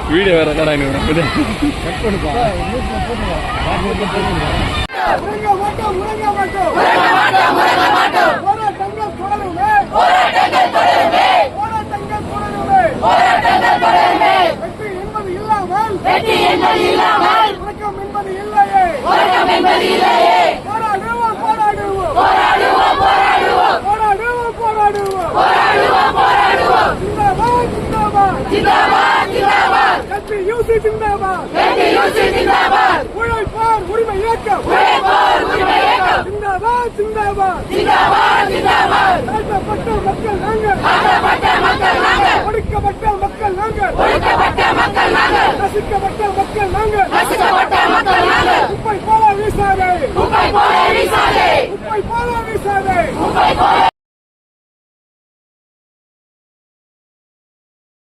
Video வேற தராங்க உரிமை இயக்கம் தாழ்த்தப்பட்ட மக்கள் நாங்கள், ஒடுக்கப்பட்ட மக்கள் நாங்கள், நசுக்கப்பட்ட மக்கள் நாங்கள். குப்பை போல வீசாதே.